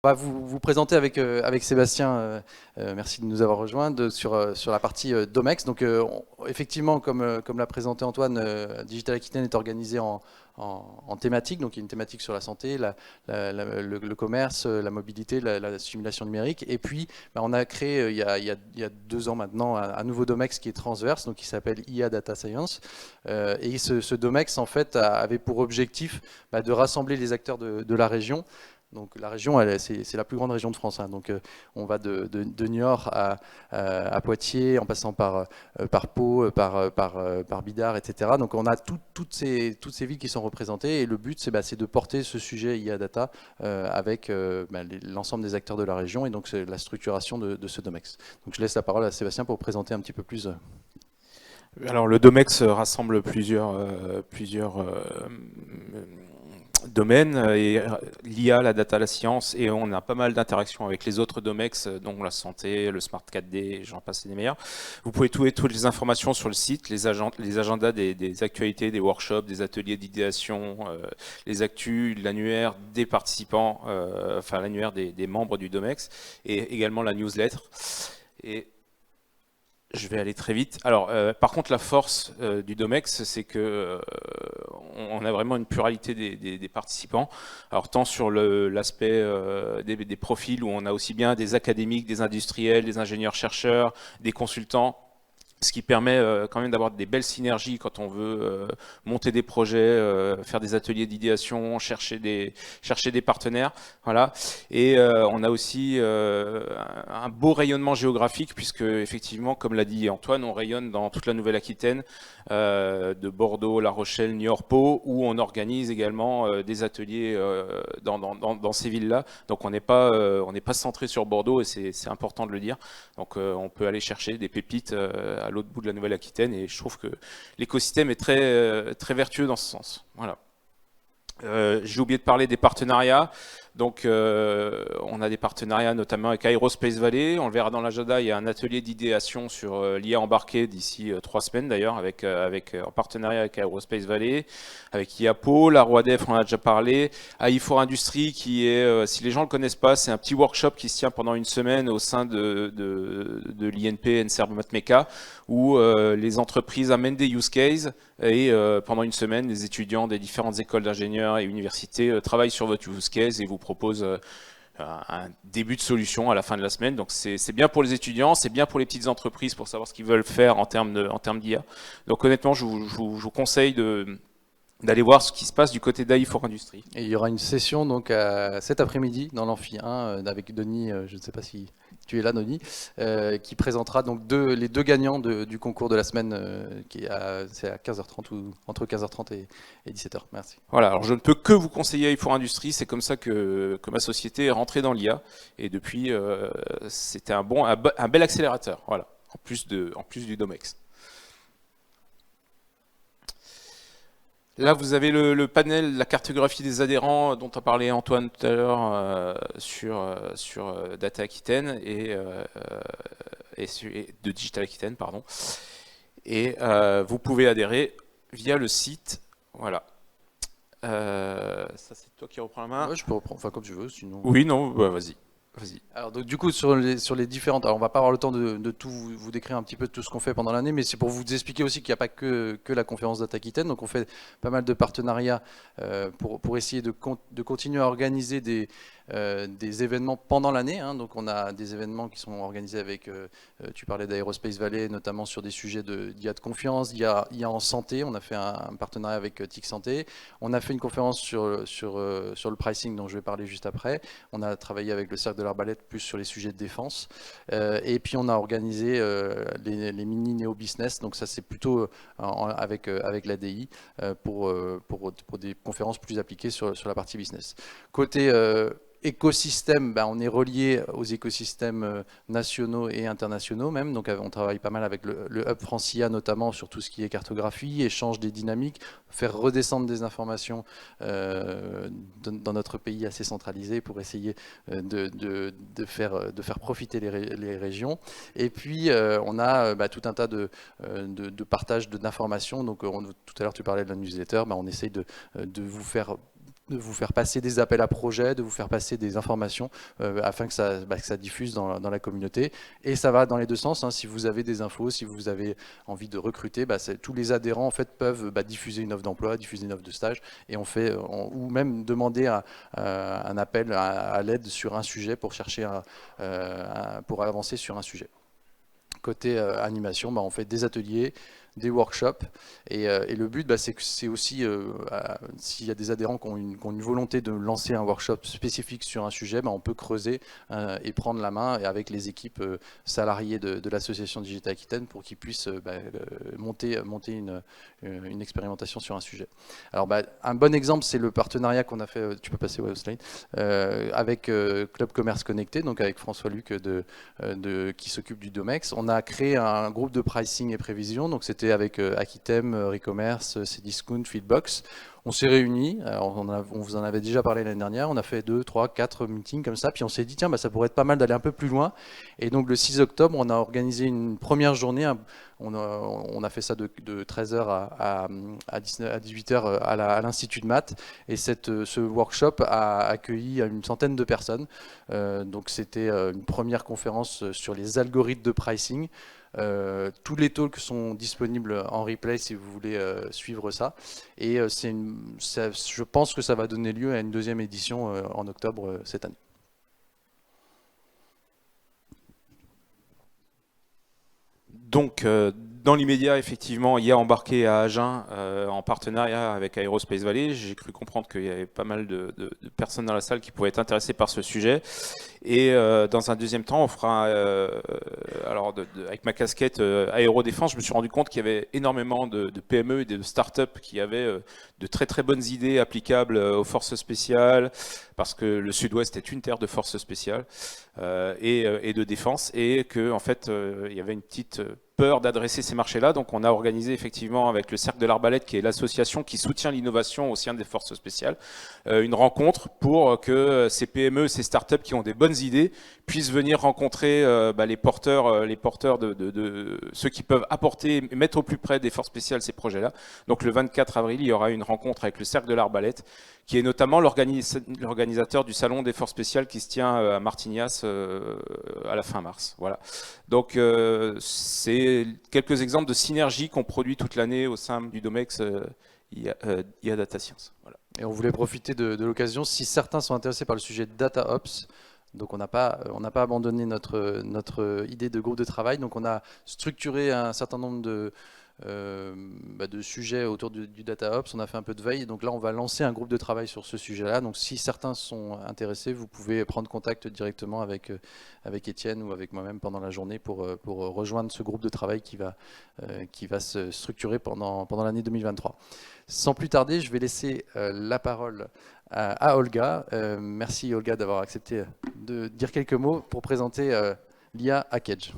On va vous présenter avec Sébastien, merci de nous avoir rejoints, sur la partie Domex. Donc effectivement, comme l'a présenté Antoine, Digital Aquitaine est organisé en thématiques. Donc il y a une thématique sur la santé, le commerce, la mobilité, la simulation numérique. Et puis on a créé il y a 2 ans maintenant un nouveau Domex qui est transverse, donc qui s'appelle IA Data Science. Et ce Domex en fait avait pour objectif de rassembler les acteurs de la région. Donc la région, c'est la plus grande région de France, hein. Donc on va de Niort à Poitiers, en passant par Pau, par Bidart, etc. Donc on a toutes ces villes qui sont représentées, et le but c'est de porter ce sujet IA Data avec l'ensemble des acteurs de la région, et donc c'est la structuration de ce Domex. Donc je laisse la parole à Sébastien pour présenter un petit peu plus. Alors le Domex rassemble plusieurs domaines, et l'IA, la data, la science, et on a pas mal d'interactions avec les autres Domex, dont la santé, le Smart 4D, j'en passe les meilleurs. Vous pouvez trouver toutes les informations sur le site, les agendas des actualités, des workshops, des ateliers d'idéation, les actus, l'annuaire des participants, enfin l'annuaire des membres du Domex, et également la newsletter. Et je vais aller très vite. Alors, par contre, la force du Domex, c'est que on a vraiment une pluralité des participants. Alors, tant sur l'aspect des profils, où on a aussi bien des académiques, des industriels, des ingénieurs-chercheurs, des consultants, ce qui permet quand même d'avoir des belles synergies quand on veut monter des projets, faire des ateliers d'idéation, chercher des partenaires, voilà. Et on a aussi un beau rayonnement géographique, puisque effectivement, comme l'a dit Antoine, on rayonne dans toute la Nouvelle-Aquitaine, de Bordeaux, La Rochelle, Niort, Pau, où on organise également des ateliers dans ces villes-là. Donc on n'est pas centré sur Bordeaux, et c'est important de le dire. Donc on peut aller chercher des pépites à l'autre bout de la Nouvelle-Aquitaine, et je trouve que l'écosystème est très vertueux dans ce sens. Voilà. J'ai oublié de parler des partenariats. Donc on a des partenariats notamment avec Aerospace Valley. On le verra dans l'agenda, il y a un atelier d'idéation sur l'IA embarquée d'ici 3 semaines d'ailleurs, en partenariat avec Aerospace Valley, avec IAPO, la Roidef, on en a déjà parlé, AI4 Industrie, qui est, si les gens ne le connaissent pas, c'est un petit workshop qui se tient pendant une semaine au sein de l'INP NSERB Matmeca, où les entreprises amènent des use cases, et pendant une semaine, les étudiants des différentes écoles d'ingénieurs et universités travaillent sur votre use case et vous proposent un début de solution à la fin de la semaine. Donc c'est bien pour les étudiants, c'est bien pour les petites entreprises pour savoir ce qu'ils veulent faire en termes d'IA. Donc honnêtement, je vous conseille d'aller voir ce qui se passe du côté d'AI4 Industrie. Et il y aura une session donc cet après-midi dans l'Amphi 1 avec Denis, je ne sais pas si tu es là Denis, qui présentera donc les deux gagnants du concours de la semaine, c'est à 15h30 ou entre 15h30 et 17h. Merci. Voilà, alors je ne peux que vous conseiller AI4 Industrie, c'est comme ça que ma société est rentrée dans l'IA, et depuis c'était un bel accélérateur, voilà, en plus du Domex. Là, vous avez le panel, la cartographie des adhérents dont a parlé Antoine tout à l'heure sur Data Aquitaine et de Digital Aquitaine, pardon. Et vous pouvez adhérer via le site. Voilà. Ça, c'est toi qui reprends la main. Ouais, je peux reprendre, enfin comme tu veux, sinon. Oui, non, bah, vas-y. Alors donc du coup sur les différentes, alors on va pas avoir le temps de tout vous décrire un petit peu tout ce qu'on fait pendant l'année, mais c'est pour vous expliquer aussi qu'il n'y a pas que la conférence Data Aquitaine. Donc on fait pas mal de partenariats pour essayer de continuer à organiser des événements pendant l'année, hein. Donc on a des événements qui sont organisés avec, tu parlais d'Aerospace Valley, notamment sur des sujets d'IA de confiance, d'IA en santé. On a fait un partenariat avec TIC Santé. On a fait une conférence sur le pricing dont je vais parler juste après. On a travaillé avec le Cercle de l'Arbalète plus sur les sujets de défense. Et puis on a organisé les mini néo-business. Donc ça c'est plutôt avec l'ADI pour des conférences plus appliquées sur la partie business. Côté écosystème, on est relié aux écosystèmes nationaux et internationaux même, donc on travaille pas mal avec le Hub Francia notamment sur tout ce qui est cartographie, échange des dynamiques, faire redescendre des informations dans notre pays assez centralisé pour essayer de faire profiter les régions. Et puis on a tout un tas de partage d'informations, donc tout à l'heure tu parlais de la newsletter, on essaye de vous faire de vous faire passer des appels à projets, de vous faire passer des informations afin que ça diffuse dans la communauté. Et ça va dans les deux sens, hein. Si vous avez des infos, si vous avez envie de recruter, tous les adhérents en fait, peuvent diffuser une offre d'emploi, diffuser une offre de stage, et ou même demander un appel à l'aide sur un sujet pour chercher pour avancer sur un sujet. Côté animation, on fait des ateliers, des workshops, et le but c'est que c'est aussi s'il y a des adhérents qui ont une volonté de lancer un workshop spécifique sur un sujet, on peut creuser et prendre la main et avec les équipes salariées de l'association Digital Aquitaine pour qu'ils puissent monter une expérimentation sur un sujet. Alors un bon exemple, c'est le partenariat qu'on a fait, tu peux passer au slide, avec Club Commerce Connecté, donc avec François Luc qui s'occupe du Domex. On a créé un groupe de pricing et prévision, donc c'était avec Aquitem, Recommerce, Cdiscount, Feedbox. On s'est réunis, on vous en avait déjà parlé l'année dernière, on a fait 2, 3, 4 meetings comme ça, puis on s'est dit tiens ça pourrait être pas mal d'aller un peu plus loin. Et donc le 6 octobre, on a organisé une première journée, on a fait ça de 13h à 18h à l'Institut de Maths, et ce workshop a accueilli une centaine de personnes. Donc c'était une première conférence sur les algorithmes de pricing. Tous les talks sont disponibles en replay si vous voulez suivre ça, et je pense que ça va donner lieu à une deuxième édition en octobre cette année. Donc, dans l'immédiat, effectivement, il y a embarqué à Agen en partenariat avec Aerospace Valley. J'ai cru comprendre qu'il y avait pas mal de personnes dans la salle qui pourraient être intéressées par ce sujet. Et dans un deuxième temps, on fera, alors avec ma casquette aérodéfense, je me suis rendu compte qu'il y avait énormément de PME et de start-up qui avaient de très très bonnes idées applicables aux forces spéciales, parce que le Sud-Ouest est une terre de forces spéciales et de défense, et que en fait il y avait une petite peur d'adresser ces marchés-là. Donc on a organisé effectivement avec le Cercle de l'Arbalète, qui est l'association qui soutient l'innovation au sein des forces spéciales, une rencontre pour que ces PME, ces startups qui ont des bonnes idées puissent venir rencontrer les porteurs de ceux qui peuvent apporter, mettre au plus près des forces spéciales ces projets-là. Donc le 24 avril, il y aura une rencontre avec le Cercle de l'Arbalète, qui est notamment l'organisateur du Salon des forces spéciales qui se tient à Martignas à la fin mars. Voilà. Donc c'est quelques exemples de synergies qu'on produit toute l'année au sein du Domex IA Data Science. Voilà. Et on voulait profiter de l'occasion, si certains sont intéressés par le sujet de Data Ops. Donc on n'a pas abandonné notre idée de groupe de travail. Donc on a structuré un certain nombre de sujets autour du Data Ops. On a fait un peu de veille. Donc là, on va lancer un groupe de travail sur ce sujet-là. Donc si certains sont intéressés, vous pouvez prendre contact directement avec Étienne ou avec moi-même pendant la journée pour rejoindre ce groupe de travail qui va se structurer pendant l'année 2023. Sans plus tarder, je vais laisser la parole à Olga. Merci Olga d'avoir accepté de dire quelques mots pour présenter l'IA à Kedge.